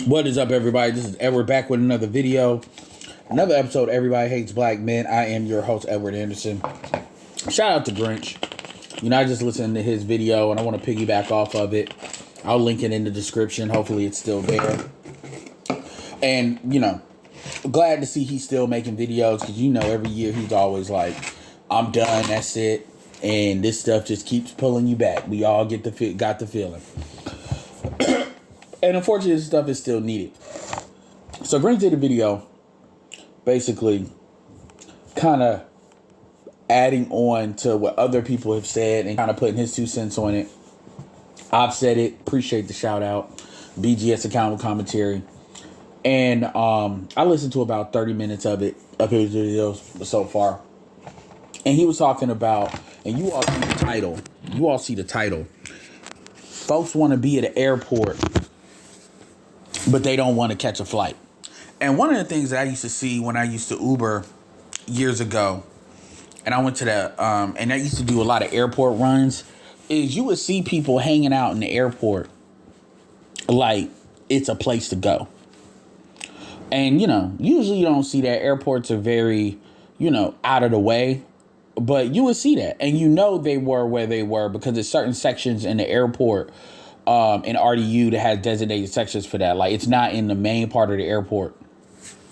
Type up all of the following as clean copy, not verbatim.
What is up, everybody? This is Edward back with another video. Another episode, Everybody Hates Black Men. I am your host, Edward Anderson. Shout out to Grinch. I just listened to his video and I want to piggyback off of it. I'll link it in the description. Hopefully it's still there. And, glad to see he's still making videos because, every year he's always like, I'm done, that's it. And this stuff just keeps pulling you back. We all got the feeling. And unfortunately, this stuff is still needed. So Grinch did a video basically kind of adding on to what other people have said and kind of putting his 2 cents on it. I've said it. Appreciate the shout out. BGS account commentary. And I listened to about 30 minutes of his videos so far. And he was talking about, and you all see the title. Folks want to be at an airport, but they don't want to catch a flight. And one of the things that I used to see when I used to Uber years ago, and I went to and I used to do a lot of airport runs, is you would see people hanging out in the airport like it's a place to go. And, usually you don't see that. Airports are very, out of the way. But you would see that. And they were where they were because there's certain sections in the airport in RDU that has designated sections for that. Like, it's not in the main part of the airport.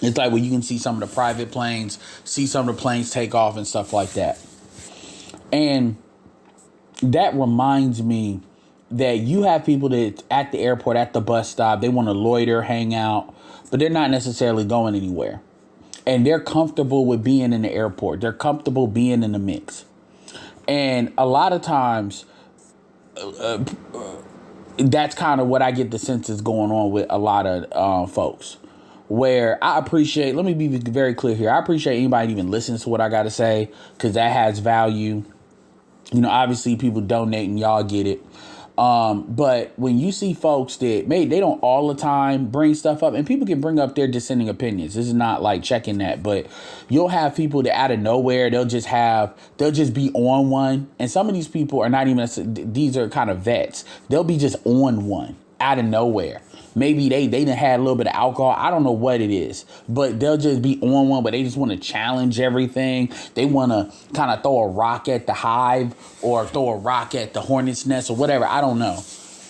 It's like where you can see some of the private planes, see some of the planes take off and stuff like that. And that reminds me that you have people that at the airport, at the bus stop, they want to loiter, hang out, but they're not necessarily going anywhere. And they're comfortable with being in the airport. They're comfortable being in the mix. And a lot of times, that's kind of what I get the sense is going on with a lot of folks. Where I appreciate, let me be very clear here. I appreciate anybody that even listens to what I got to say because that has value. Obviously people donating, y'all get it. But when you see folks that they don't all the time bring stuff up, and people can bring up their dissenting opinions. This is not like checking that, but you'll have people that out of nowhere, they'll just be on one. And some of these people are not even, these are kind of vets. They'll be just on one out of nowhere. Maybe they done had a little bit of alcohol. I don't know what it is, but they'll just be on one, but they just want to challenge everything. They want to kind of throw a rock at the hive or throw a rock at the hornet's nest or whatever. I don't know.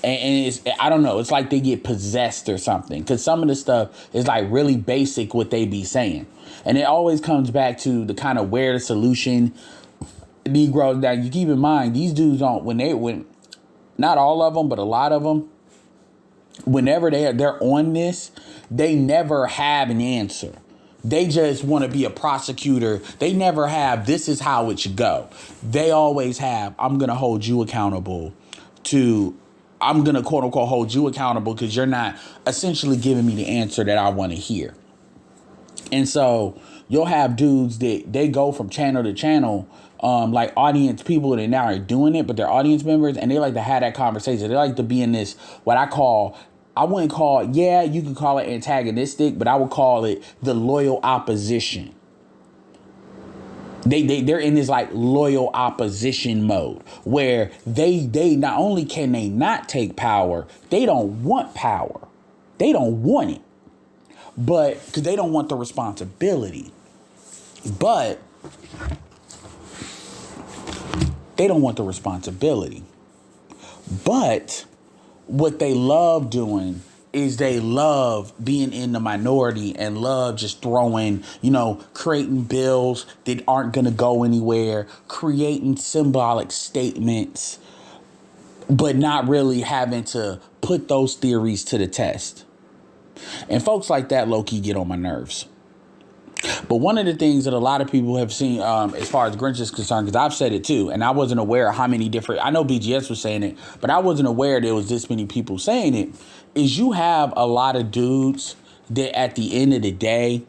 And I don't know. It's like they get possessed or something because some of the stuff is like really basic what they be saying. And it always comes back to the kind of where the solution Negroes. Now you keep in mind, these dudes don't, when not all of them, but a lot of them, whenever they're on this, they never have an answer. They just want to be a prosecutor. They never have, this is how it should go. They always have, I'm going to hold you accountable I'm going to quote unquote hold you accountable because you're not essentially giving me the answer that I want to hear. And so you'll have dudes that they go from channel to channel, like audience people that now are doing it, but they're audience members, and they like to have that conversation. They like to be in this, what I wouldn't call it, you can call it antagonistic, but I would call it the loyal opposition. They're in this like loyal opposition mode where they not only can they not take power, they don't want power. They don't want it. But because they don't want the responsibility. But they don't want the responsibility. But what they love doing is they love being in the minority and love just throwing, creating bills that aren't going to go anywhere, creating symbolic statements, but not really having to put those theories to the test. And folks like that low-key get on my nerves. But one of the things that a lot of people have seen as far as Grinch is concerned, because I've said it too, and I wasn't aware of how many different, I know BGS was saying it, but I wasn't aware there was this many people saying it, is you have a lot of dudes that at the end of the day,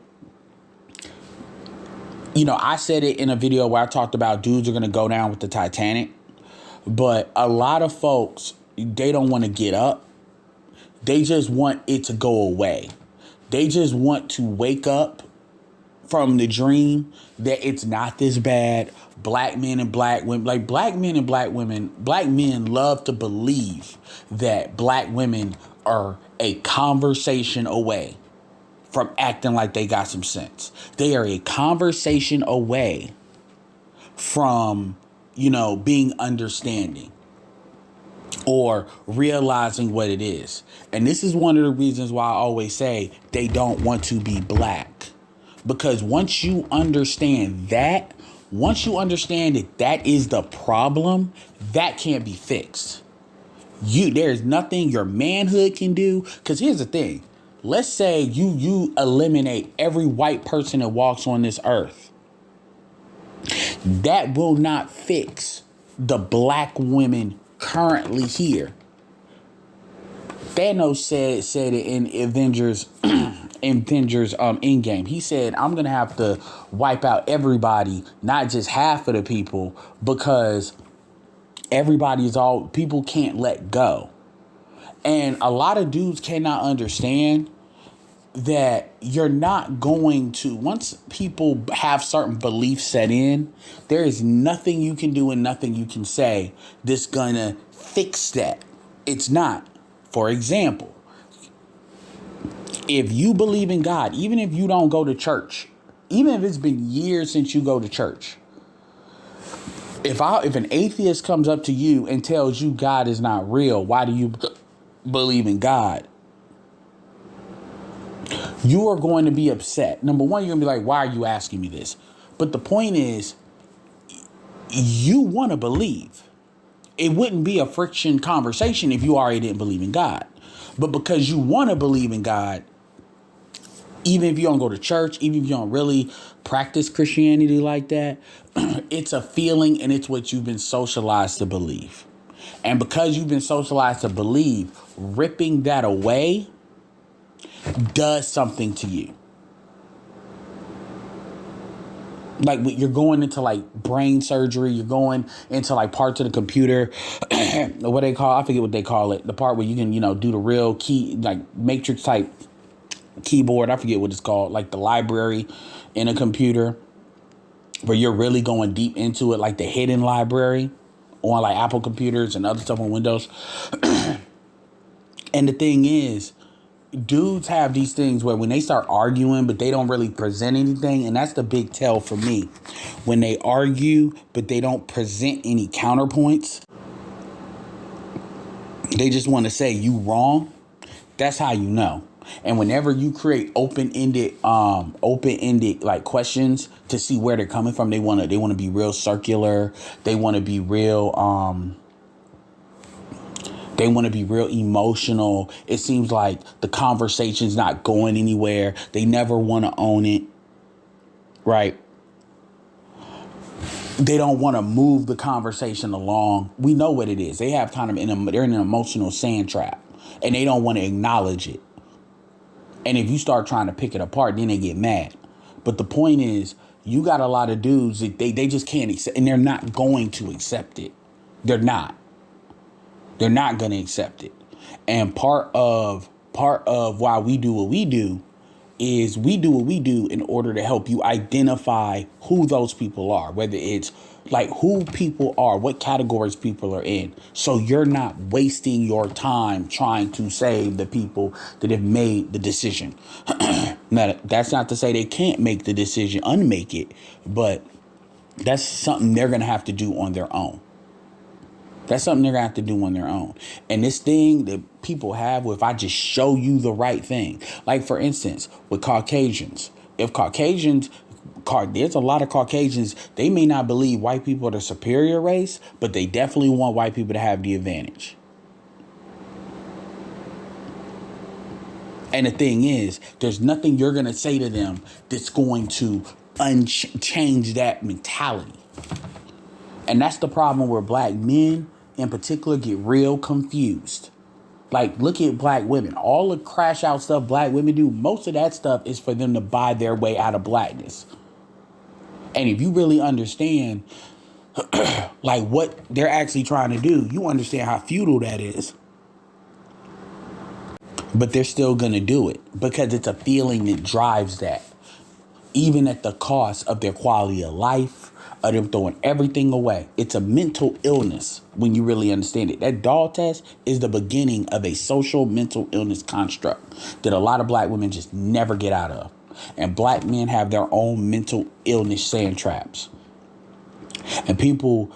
I said it in a video where I talked about dudes are going to go down with the Titanic, but a lot of folks, they don't want to get up. They just want it to go away. They just want to wake up from the dream that it's not this bad. Black men and black women, like black men and black women, black men love to believe that black women are a conversation away from acting like they got some sense. They are a conversation away from, being understanding or realizing what it is. And this is one of the reasons why I always say they don't want to be black. Because once you understand that that is the problem, that can't be fixed. There's nothing your manhood can do. Because here's the thing. Let's say you eliminate every white person that walks on this earth. That will not fix the black women currently here. Thanos said it in Avengers Endgame. He said, I'm gonna have to wipe out everybody, not just half of the people, because people can't let go. And a lot of dudes cannot understand that you're not going to, once people have certain beliefs set in, there is nothing you can do and nothing you can say that's gonna fix that. It's not. For example, if you believe in God, even if you don't go to church, even if it's been years since you go to church, if an atheist comes up to you and tells you God is not real, why do you believe in God? You are going to be upset. Number one, you're going to be like, why are you asking me this? But the point is, you want to believe. It wouldn't be a friction conversation if you already didn't believe in God. But because you want to believe in God, even if you don't go to church, even if you don't really practice Christianity like that, it's a feeling and it's what you've been socialized to believe. And because you've been socialized to believe, ripping that away does something to you. Like you're going into like brain surgery, you're going into like parts of the computer, I forget what they call it. The part where you can, do the real key, like matrix type keyboard. I forget what it's called, like the library in a computer where you're really going deep into it, like the hidden library on like Apple computers and other stuff on Windows. And the thing is, dudes have these things where when they start arguing, but they don't really present anything. And that's the big tell for me. When they argue, but they don't present any counterpoints. They just want to say you wrong. That's how you know. And whenever you create open-ended like questions to see where they're coming from, they want to be real circular. They want to be real They want to be real emotional. It seems like the conversation's not going anywhere. They never want to own it. Right? They don't want to move the conversation along. We know what it is. They have they're in an emotional sand trap. And they don't want to acknowledge it. And if you start trying to pick it apart, then they get mad. But the point is, you got a lot of dudes that they just can't accept, and they're not going to accept it. They're not. They're not going to accept it. And part of why we do what we do is we do what we do in order to help you identify who those people are, whether it's like who people are, what categories people are in. So you're not wasting your time trying to save the people that have made the decision. Now, that's not to say they can't make the decision, unmake it, but that's something they're going to have to do on their own. That's something they're going to have to do on their own. And this thing that people have, if I just show you the right thing, like for instance, with Caucasians, there's a lot of Caucasians, they may not believe white people are the superior race, but they definitely want white people to have the advantage. And the thing is, there's nothing you're going to say to them that's going to change that mentality. And that's the problem where black men in particular get real confused. Like, look at black women. All the crash out stuff black women do, most of that stuff is for them to buy their way out of blackness. And if you really understand like what they're actually trying to do, you understand how futile that is. But they're still going to do it because it's a feeling that drives that, even at the cost of their quality of life, of them throwing everything away. It's a mental illness when you really understand it. That doll test is the beginning of a social mental illness construct that a lot of black women just never get out of. And black men have their own mental illness sand traps. And people,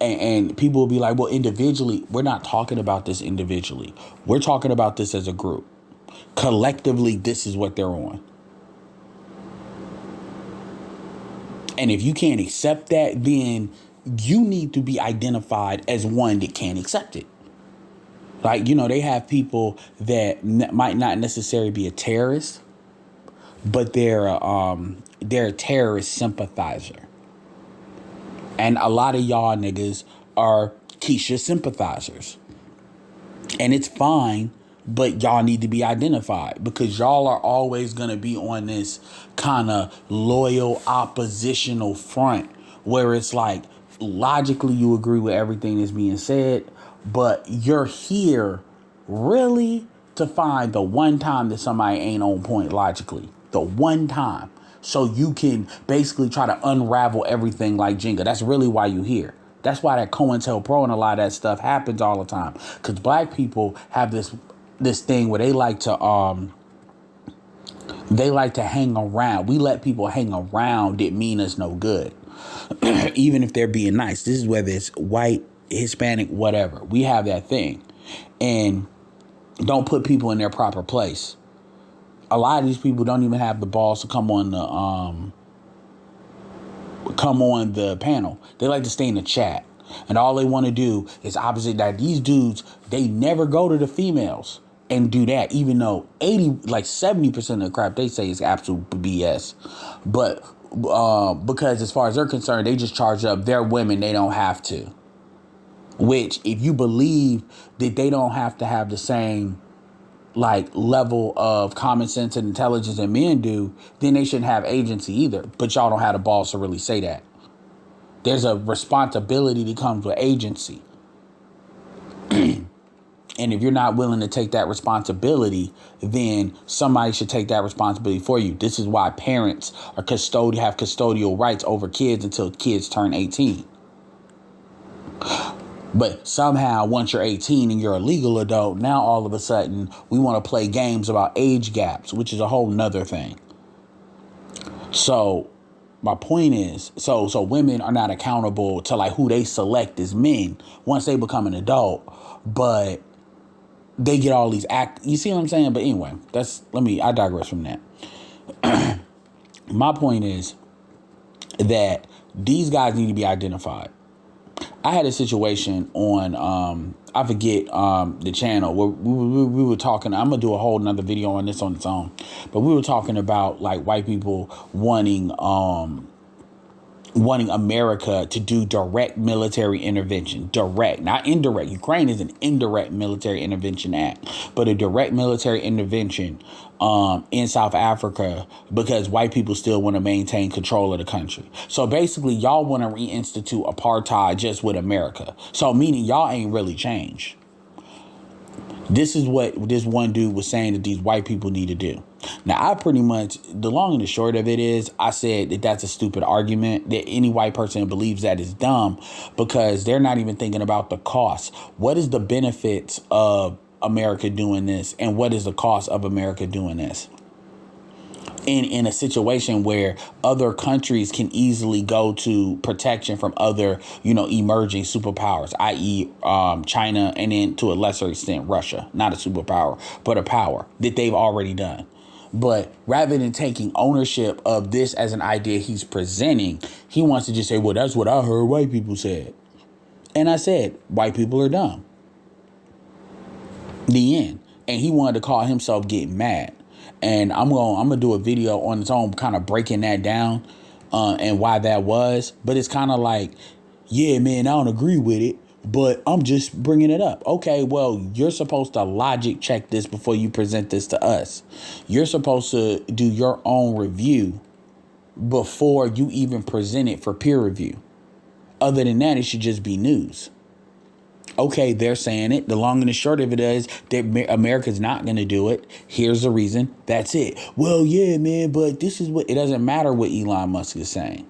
and people will be like, well, individually, we're not talking about this individually. We're talking about this as a group. Collectively, this is what they're on. And if you can't accept that, then you need to be identified as one that can't accept it. Like, you know, they have people that might not necessarily be a terrorist, but they're a terrorist sympathizer. And a lot of y'all niggas are Keisha sympathizers. And it's fine, but y'all need to be identified because y'all are always going to be on this kind of loyal oppositional front where it's like logically you agree with everything that's being said, but you're here really to find the one time that somebody ain't on point logically. The one time. So you can basically try to unravel everything like Jenga. That's really why you're here. That's why that COINTELPRO and a lot of that stuff happens all the time. Because black people have this thing where they like to hang around. We let people hang around that mean us no good. Even if they're being nice. This is whether it's white, Hispanic, whatever. We have that thing. And don't put people in their proper place. A lot of these people don't even have the balls to come on the panel. They like to stay in the chat. And all they want to do is opposite that. These dudes, they never go to the females and do that, even though 70% of the crap they say is absolute BS. But because as far as they're concerned, they just charge up their women. They don't have to. Which, if you believe that they don't have to have the same level of common sense and intelligence that men do, then they shouldn't have agency either. But y'all don't have the balls to really say that. There's a responsibility that comes with agency. And if you're not willing to take that responsibility, then somebody should take that responsibility for you. This is why parents have custodial rights over kids until kids turn 18. But somehow, once you're 18 and you're a legal adult, now all of a sudden we want to play games about age gaps, which is a whole nother thing. So my point is, so women are not accountable to who they select as men once they become an adult, but they get all these you see what I'm saying? But anyway, I digress from that. My point is that these guys need to be identified. I had a situation on, I forget the channel, where we were talking. I'm going to do a whole nother video on this on its own. But we were talking about white people wanting America to do direct military intervention. Direct, not indirect. Ukraine is an indirect military intervention act, but a direct military intervention in South Africa because white people still want to maintain control of the country. So basically, y'all want to reinstitute apartheid just with America. So meaning y'all ain't really changed. This is what this one dude was saying that these white people need to do. Now, I pretty much, the long and the short of it is, I said that that's a stupid argument, that any white person who believes that is dumb because they're not even thinking about the cost. What is the benefits of America doing this? And what is the cost of America doing this? In a situation where other countries can easily go to protection from other, emerging superpowers, i.e. China, and then to a lesser extent, Russia, not a superpower, but a power that they've already done. But rather than taking ownership of this as an idea he's presenting, he wants to just say, well, that's what I heard white people said. And I said, white people are dumb. The end. And he wanted to call himself getting mad. And I'm gonna do a video on its own, kind of breaking that down and why that was. But it's kind of like, yeah, man, I don't agree with it, but I'm just bringing it up. Okay, well, you're supposed to logic check this before you present this to us. You're supposed to do your own review before you even present it for peer review. Other than that, it should just be news. Okay, they're saying it. The long and the short of it is that America's not going to do it. Here's the reason. That's it. Well, yeah, man, but this is what... It doesn't matter what Elon Musk is saying.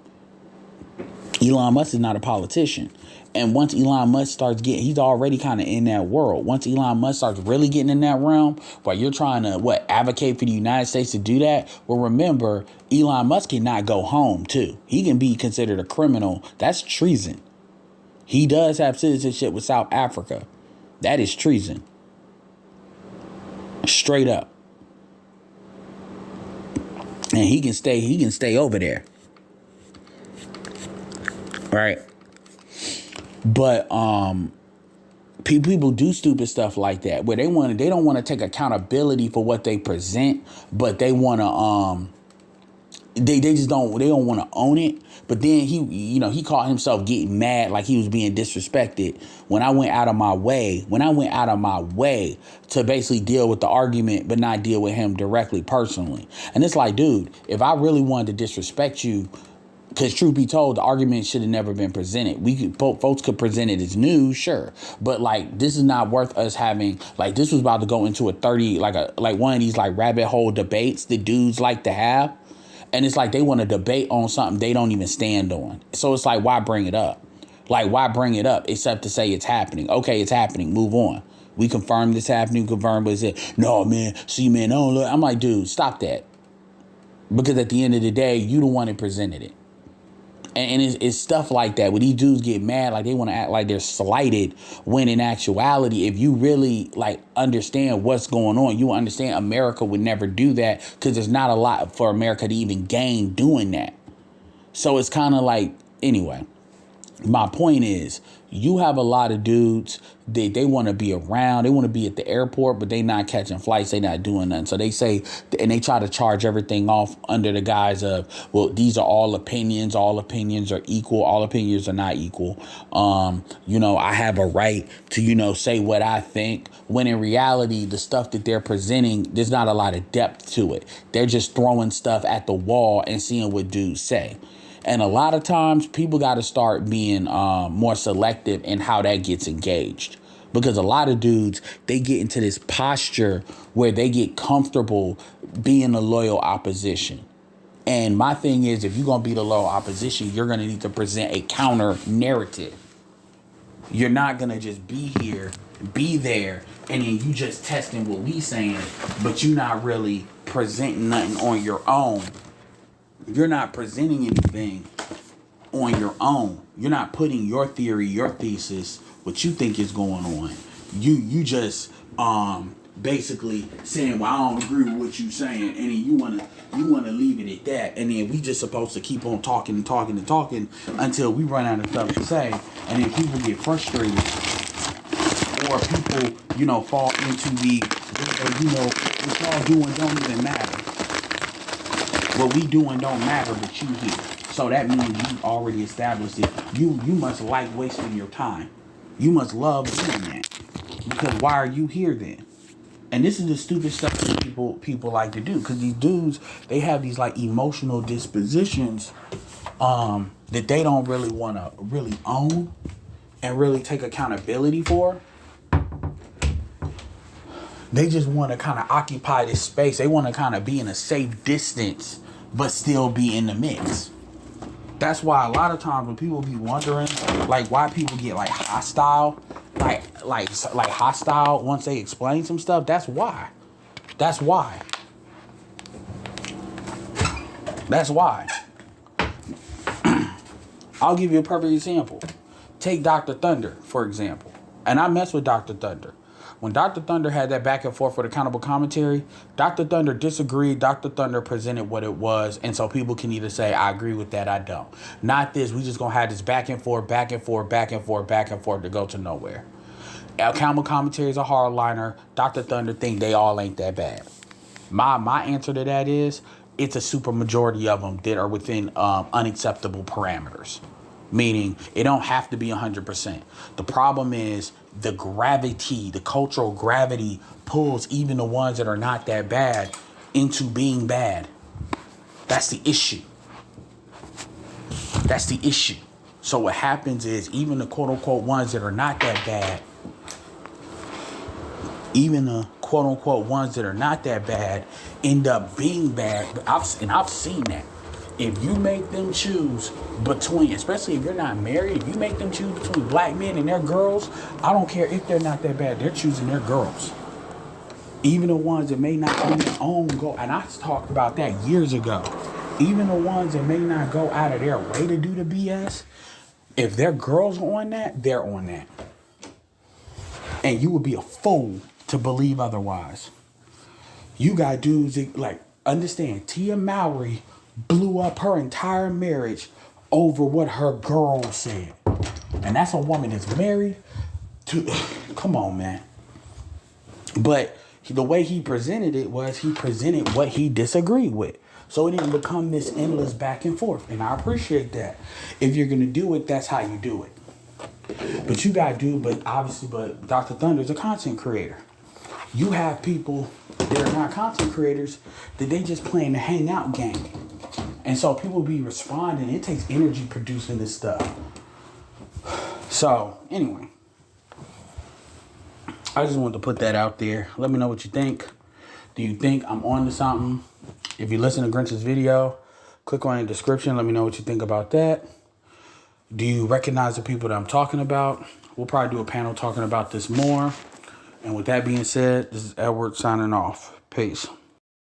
Elon Musk is not a politician. And once Elon Musk starts he's already kind of in that world. Once Elon Musk starts really getting in that realm, while you're trying to, advocate for the United States to do that, well, remember, Elon Musk cannot go home, too. He can be considered a criminal. That's treason. He does have citizenship with South Africa. That is treason. Straight up. And he can stay over there. Right? But people do stupid stuff like that where they don't want to take accountability for what they present, but they want to they don't want to own it. But then he caught himself getting mad like he was being disrespected when I went out of my way to basically deal with the argument but not deal with him directly personally. And it's like, dude, if I really wanted to disrespect you, because truth be told, the argument should have never been presented. Folks could present it as news, sure, but this is not worth us having. This was about to go into a 30 one of these rabbit hole debates that dudes like to have, and it's they want to debate on something they don't even stand on. So it's why bring it up? Why bring it up except to say it's happening? Okay, it's happening. Move on. We confirmed it's happening. Confirmed, but it said no, man. See, man, no, look. I'm like, dude, stop that, because at the end of the day, you the one that presented it. And it's stuff like that where these dudes get mad, they want to act like they're slighted, when in actuality, if you really understand what's going on, you understand America would never do that, because there's not a lot for America to even gain doing that. So it's kind of anyway, my point is, you have a lot of dudes that they want to be around. They want to be at the airport, but they not catching flights. They not doing nothing. So they say, and they try to charge everything off under the guise of, well, these are all opinions. All opinions are equal. All opinions are not equal. I have a right to, say what I think. When in reality, the stuff that they're presenting, there's not a lot of depth to it. They're just throwing stuff at the wall and seeing what dudes say. And a lot of times people got to start being more selective in how that gets engaged. Because a lot of dudes, they get into this posture where they get comfortable being a loyal opposition. And my thing is, if you're going to be the loyal opposition, you're going to need to present a counter narrative. You're not going to just be here, be there, and then you just testing what we saying, but you're not really presenting nothing on your own. You're not presenting anything on your own. You're not putting your theory, your thesis, what you think is going on. You just basically saying, well, I don't agree with what you're saying, and then you wanna leave it at that, and then we just supposed to keep on talking until we run out of stuff to say, and then people get frustrated, or people fall into the what y'all doing don't even matter. What we doing don't matter, but you here. So that means you already established it. You must like wasting your time. You must love doing that. Because why are you here then? And this is the stupid stuff that people like to do. Because these dudes, they have these emotional dispositions that they don't really want to really own and really take accountability for. They just want to kind of occupy this space. They want to kind of be in a safe distance, but still be in the mix. That's why a lot of times when people be wondering, why people get hostile, hostile once they explain some stuff. That's why. I'll give you a perfect example. Take Dr. Thunder, for example. And I mess with Dr. Thunder. When Dr. Thunder had that back and forth with accountable commentary, Dr. Thunder disagreed. Dr. Thunder presented what it was. And so people can either say, I agree with that, I don't. Not this. We just going to have this back and forth to go to nowhere. Accountable commentary is a hardliner. Dr. Thunder think they all ain't that bad. My answer to that is, it's a super majority of them that are within unacceptable parameters. Meaning, it don't have to be 100%. The problem is the cultural gravity pulls even the ones that are not that bad into being bad. That's the issue. So what happens is, even the quote unquote ones that are not that bad, end up being bad. I've seen that. If you make them choose between, especially if you're not married, if you make them choose between black men and their girls, I don't care if they're not that bad, they're choosing their girls. Even the ones that may not on their own go, and I talked about that years ago. Even the ones that may not go out of their way to do the BS, if their girls are on that, they're on that. And you would be a fool to believe otherwise. You got dudes that, like, understand, Tia Mowry blew up her entire marriage over what her girl said. And that's a woman that's married to, come on, man. But the way he presented it was he presented what he disagreed with. So it didn't become this endless back and forth. And I appreciate that. If you're going to do it, that's how you do it. But you got to do, but Dr. Thunder's a content creator. You have people that are not content creators that they just playing the hangout game. And so people be responding. It takes energy producing this stuff. So, anyway. I just wanted to put that out there. Let me know what you think. Do you think I'm on to something? If you listen to Grinch's video, click on the description. Let me know what you think about that. Do you recognize the people that I'm talking about? We'll probably do a panel talking about this more. And with that being said, this is Edward signing off. Peace.